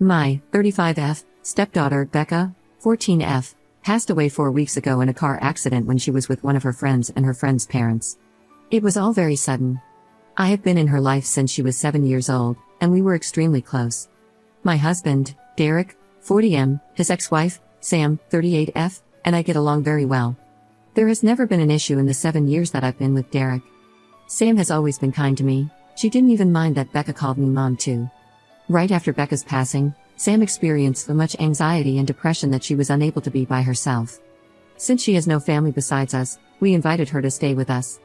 My 35F stepdaughter, Becca, 14F, passed away 4 weeks ago in a car accident when she was with one of her friends and her friend's parents. It was all very sudden. I have been in her life since she was 7 years old, and we were extremely close. My husband, Derek, 40M, his ex-wife, Sam, 38F, and I get along very well. There has never been an issue in the 7 years that I've been with Derek. Sam has always been kind to me. She didn't even mind that Becca called me mom too. Right after Becca's passing, Sam experienced so much anxiety and depression that she was unable to be by herself. Since she has no family besides us, we invited her to stay with us.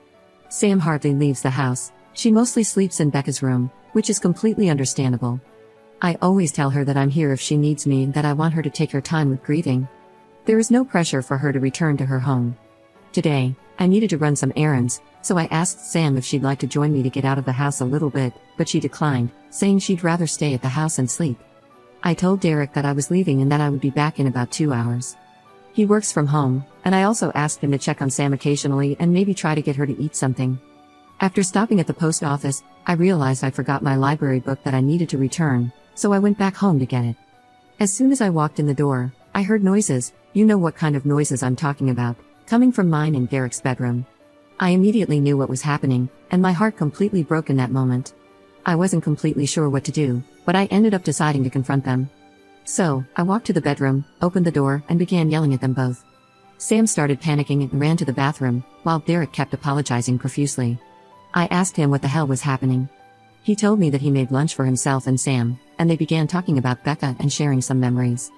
Sam hardly leaves the house. She mostly sleeps in Becca's room, which is completely understandable. I always tell her that I'm here if she needs me and that I want her to take her time with grieving. There is no pressure for her to return to her home. Today, I needed to run some errands, so I asked Sam if she'd like to join me to get out of the house a little bit, but she declined, saying she'd rather stay at the house and sleep. I told Derek that I was leaving and that I would be back in about 2 hours. He works from home, and I also asked him to check on Sam occasionally and maybe try to get her to eat something. After stopping at the post office, I realized I forgot my library book that I needed to return, so I went back home to get it. As soon as I walked in the door, I heard noises, you know what kind of noises I'm talking about, coming from mine and Derek's bedroom. I immediately knew what was happening, and my heart completely broke in that moment. I wasn't completely sure what to do, but I ended up deciding to confront them. So, I walked to the bedroom, opened the door, and began yelling at them both. Sam started panicking and ran to the bathroom, while Derek kept apologizing profusely. I asked him what the hell was happening. He told me that he made lunch for himself and Sam, and they began talking about Becca and sharing some memories.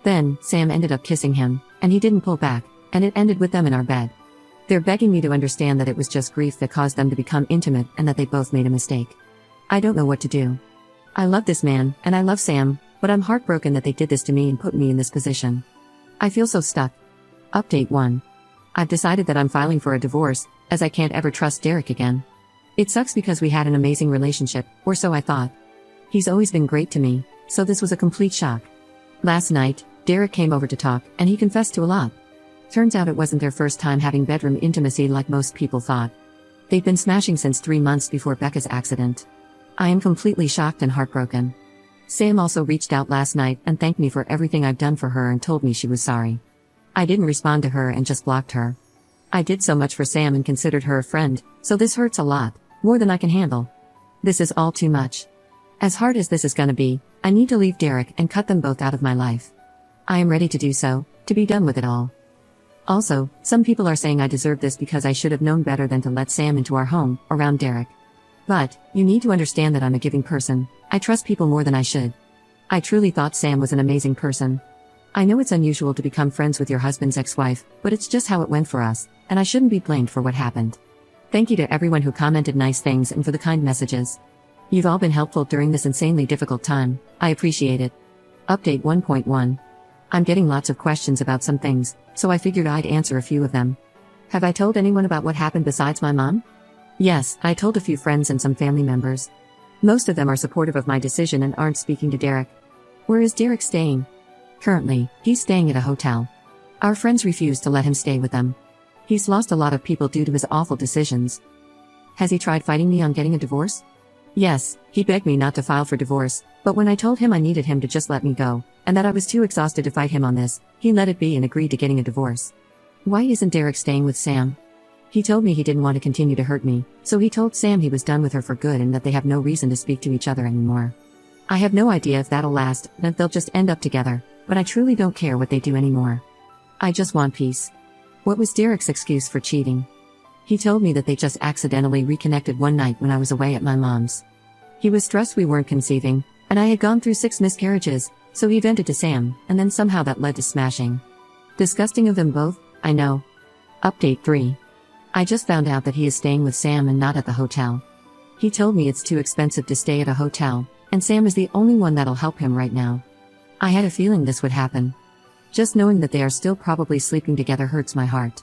Then, Sam ended up kissing him, and he didn't pull back, and it ended with them in our bed. They're begging me to understand that it was just grief that caused them to become intimate and that they both made a mistake. I don't know what to do. I love this man, and I love Sam, but I'm heartbroken that they did this to me and put me in this position. I feel so stuck. Update 1. I've decided that I'm filing for a divorce, as I can't ever trust Derek again. It sucks because we had an amazing relationship, or so I thought. He's always been great to me, so this was a complete shock. Last night, Derek came over to talk, and he confessed to a lot. Turns out it wasn't their first time having bedroom intimacy like most people thought. They've been smashing since 3 months before Becca's accident. I am completely shocked and heartbroken. Sam also reached out last night and thanked me for everything I've done for her and told me she was sorry. I didn't respond to her and just blocked her. I did so much for Sam and considered her a friend, so this hurts a lot, more than I can handle. This is all too much. As hard as this is gonna be, I need to leave Derek and cut them both out of my life. I am ready to do so, to be done with it all. Also, some people are saying I deserve this because I should have known better than to let Sam into our home, around Derek. But, you need to understand that I'm a giving person. I trust people more than I should. I truly thought Sam was an amazing person. I know it's unusual to become friends with your husband's ex-wife, but it's just how it went for us, and I shouldn't be blamed for what happened. Thank you to everyone who commented nice things and for the kind messages. You've all been helpful during this insanely difficult time. I appreciate it. Update 1.1. I'm getting lots of questions about some things, so I figured I'd answer a few of them. Have I told anyone about what happened besides my mom? Yes, I told a few friends and some family members. Most of them are supportive of my decision and aren't speaking to Derek. Where is Derek staying? Currently, he's staying at a hotel. Our friends refuse to let him stay with them. He's lost a lot of people due to his awful decisions. Has he tried fighting me on getting a divorce? Yes, he begged me not to file for divorce, but when I told him I needed him to just let me go, and that I was too exhausted to fight him on this, he let it be and agreed to getting a divorce. Why isn't Derek staying with Sam? He told me he didn't want to continue to hurt me, so he told Sam he was done with her for good and that they have no reason to speak to each other anymore. I have no idea if that'll last and if they'll just end up together, but I truly don't care what they do anymore. I just want peace. What was Derek's excuse for cheating? He told me that they just accidentally reconnected one night when I was away at my mom's. He was stressed we weren't conceiving, and I had gone through 6 miscarriages, so he vented to Sam, and then somehow that led to smashing. Disgusting of them both, I know. Update 3. I just found out that he is staying with Sam and not at the hotel. He told me it's too expensive to stay at a hotel, and Sam is the only one that'll help him right now. I had a feeling this would happen. Just knowing that they are still probably sleeping together hurts my heart.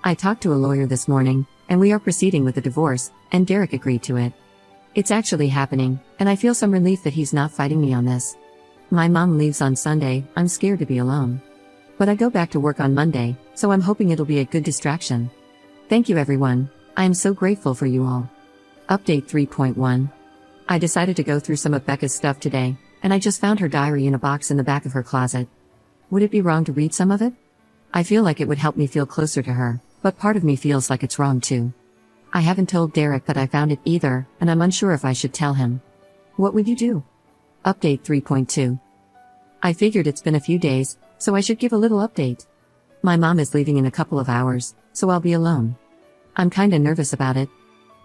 I talked to a lawyer this morning, and we are proceeding with the divorce, and Derek agreed to it. It's actually happening, and I feel some relief that he's not fighting me on this. My mom leaves on Sunday, I'm scared to be alone. But I go back to work on Monday, so I'm hoping it'll be a good distraction. Thank you everyone, I am so grateful for you all. Update 3.1. I decided to go through some of Becca's stuff today, and I just found her diary in a box in the back of her closet. Would it be wrong to read some of it? I feel like it would help me feel closer to her, but part of me feels like it's wrong too. I haven't told Derek that I found it either, and I'm unsure if I should tell him. What would you do? Update 3.2. I figured it's been a few days, so I should give a little update. My mom is leaving in a couple of hours, so I'll be alone. I'm kinda nervous about it.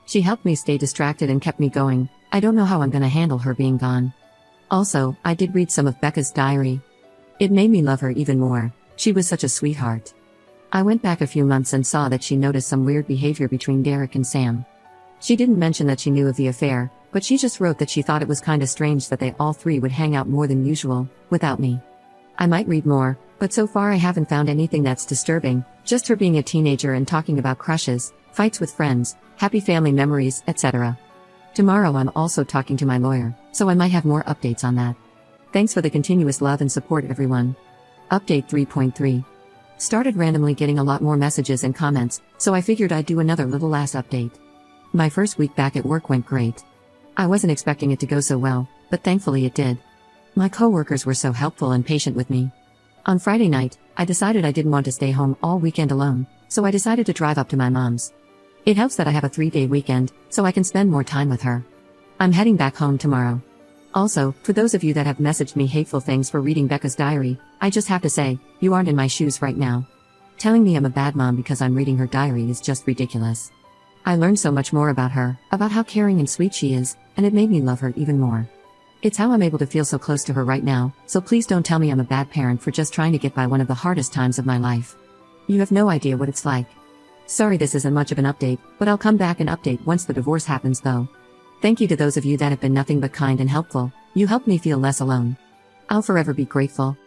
She helped me stay distracted and kept me going. I don't know how I'm gonna handle her being gone. Also, I did read some of Becca's diary. It made me love her even more. She was such a sweetheart. I went back a few months and saw that she noticed some weird behavior between Derek and Sam. She didn't mention that she knew of the affair, but she just wrote that she thought it was kinda strange that they all three would hang out more than usual, without me. I might read more, but so far I haven't found anything that's disturbing, just her being a teenager and talking about crushes, fights with friends, happy family memories, etc. Tomorrow I'm also talking to my lawyer, so I might have more updates on that. Thanks for the continuous love and support, everyone. Update 3.3. Started randomly getting a lot more messages and comments, so I figured I'd do another little last update. My first week back at work went great. I wasn't expecting it to go so well, but thankfully it did. My coworkers were so helpful and patient with me. On Friday night, I decided I didn't want to stay home all weekend alone, so I decided to drive up to my mom's. It helps that I have a 3-day weekend, so I can spend more time with her. I'm heading back home tomorrow. Also, for those of you that have messaged me hateful things for reading Becca's diary, I just have to say, you aren't in my shoes right now. Telling me I'm a bad mom because I'm reading her diary is just ridiculous. I learned so much more about her, about how caring and sweet she is, and it made me love her even more. It's how I'm able to feel so close to her right now, so please don't tell me I'm a bad parent for just trying to get by one of the hardest times of my life. You have no idea what it's like. Sorry this isn't much of an update, but I'll come back and update once the divorce happens though. Thank you to those of you that have been nothing but kind and helpful. You helped me feel less alone. I'll forever be grateful.